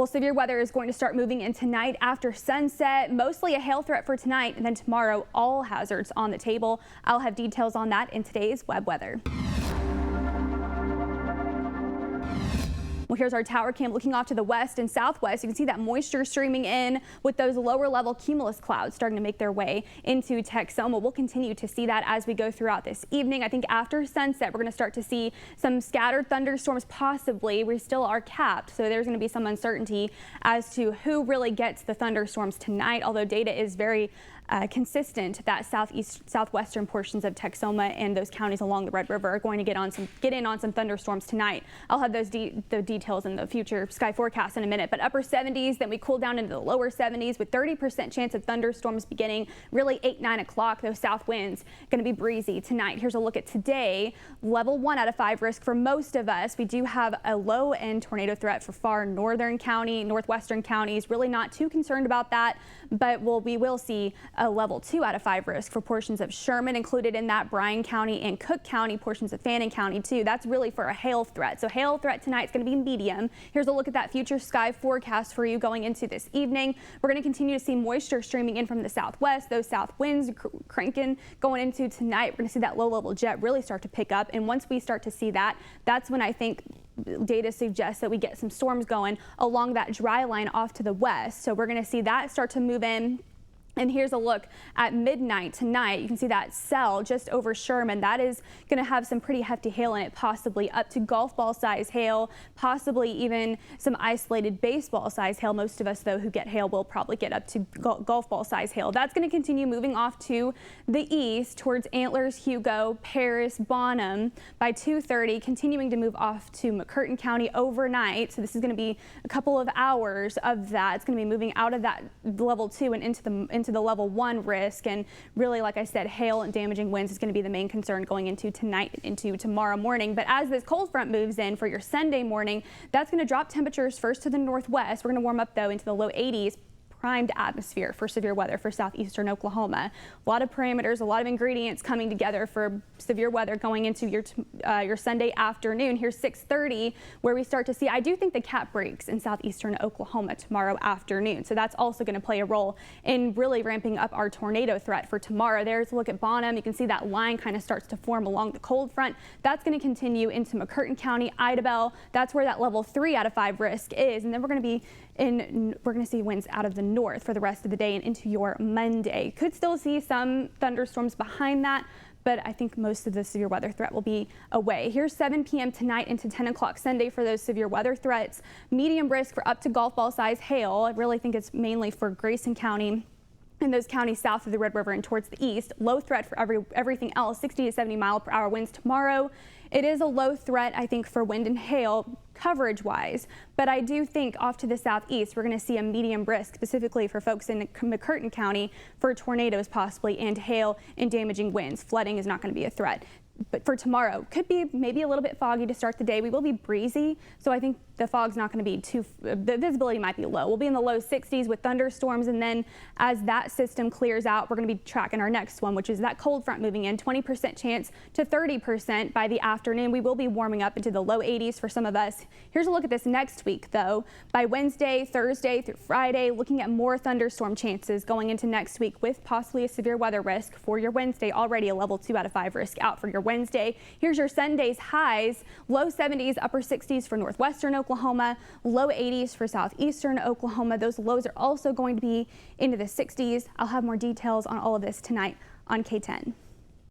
Well, severe weather is going to start moving in tonight after sunset. Mostly a hail threat for tonight, and then tomorrow, all hazards on the table. I'll have details on that in today's web weather. Well, here's our tower cam looking off to the west and southwest. You can see that moisture streaming in with those lower level cumulus clouds starting to make their way into Texoma. We'll continue to see that as we go throughout this evening. I think after sunset, we're going to start to see some scattered thunderstorms possibly. We still are capped, so there's going to be some uncertainty as to who really gets the thunderstorms tonight, although data is very consistent that southwestern portions of Texoma and those counties along the Red River are going to get in on some thunderstorms tonight. I'll have those the details in the future sky forecast in a minute. But upper 70s, then we cool down into the lower 70s with 30% chance of thunderstorms beginning really 8-9 o'clock. Those south winds going to be breezy tonight. Here's a look at today. Level 1 out of 5 risk for most of us. We do have a low end tornado threat for far northern county, northwestern counties. Really not too concerned about that, but we will see a level 2 out of 5 risk for portions of Sherman, included in that Bryan County and Cook County, portions of Fannin County too. That's really for a hail threat. So hail threat tonight is going to be medium. Here's a look at that future sky forecast for you going into this evening. We're going to continue to see moisture streaming in from the southwest. Those south winds cranking going into tonight. We're going to see that low level jet really start to pick up. And once we start to see that, that's when I think data suggests that we get some storms going along that dry line off to the west. So we're going to see that start to move in. And here's a look at midnight tonight. You can see that cell just over Sherman. That is going to have some pretty hefty hail in it, possibly up to golf ball size hail, possibly even some isolated baseball size hail. Most of us, though, who get hail will probably get up to golf ball size hail. That's going to continue moving off to the east towards Antlers, Hugo, Paris, Bonham by 2:30, continuing to move off to McCurtain County overnight. So this is going to be a couple of hours of that. It's going to be moving out of that level 2 and into the level 1 risk. And really, like I said, hail and damaging winds is going to be the main concern going into tonight, into tomorrow morning. But as this cold front moves in for your Sunday morning, that's going to drop temperatures first to the northwest. We're going to warm up, though, into the low 80s. Primed atmosphere for severe weather for southeastern Oklahoma. A lot of parameters, a lot of ingredients coming together for severe weather going into your Sunday afternoon. Here's 6:30 where we start to see, I do think the cap breaks in southeastern Oklahoma tomorrow afternoon. So that's also going to play a role in really ramping up our tornado threat for tomorrow. There's a look at Bonham. You can see that line kind of starts to form along the cold front. That's going to continue into McCurtain County, Idabel. That's where that level 3 out of 5 risk is. And then we're going to see winds out of the north for the rest of the day and into your Monday. Could still see some thunderstorms behind that, but I think most of the severe weather threat will be away. Here's 7 p.m. tonight into 10 o'clock Sunday for those severe weather threats. Medium risk for up to golf ball size hail. I really think it's mainly for Grayson County and those counties south of the Red River and towards the east. Low threat for everything else, 60 to 70 mile per hour winds tomorrow. It is a low threat, I think, for wind and hail coverage wise, but I do think off to the southeast we're going to see a medium risk specifically for folks in McCurtain County for tornadoes possibly and hail and damaging winds. Flooding is not going to be a threat. But for tomorrow, could be maybe a little bit foggy to start the day. We will be breezy, so I think the fog's not going to be the visibility might be low. We'll be in the low 60s with thunderstorms, and then as that system clears out, we're going to be tracking our next one, which is that cold front moving in, 20% chance to 30% by the afternoon. We will be warming up into the low 80s for some of us. Here's a look at this next week, though. By Wednesday, Thursday through Friday, looking at more thunderstorm chances going into next week with possibly a severe weather risk for your Wednesday. Already a level 2 out of 5 risk out for your Wednesday. Here's your Sunday's highs, low 70s, upper 60s for northwestern Oklahoma, low 80s for southeastern Oklahoma. Those lows are also going to be into the 60s. I'll have more details on all of this tonight on KTEN.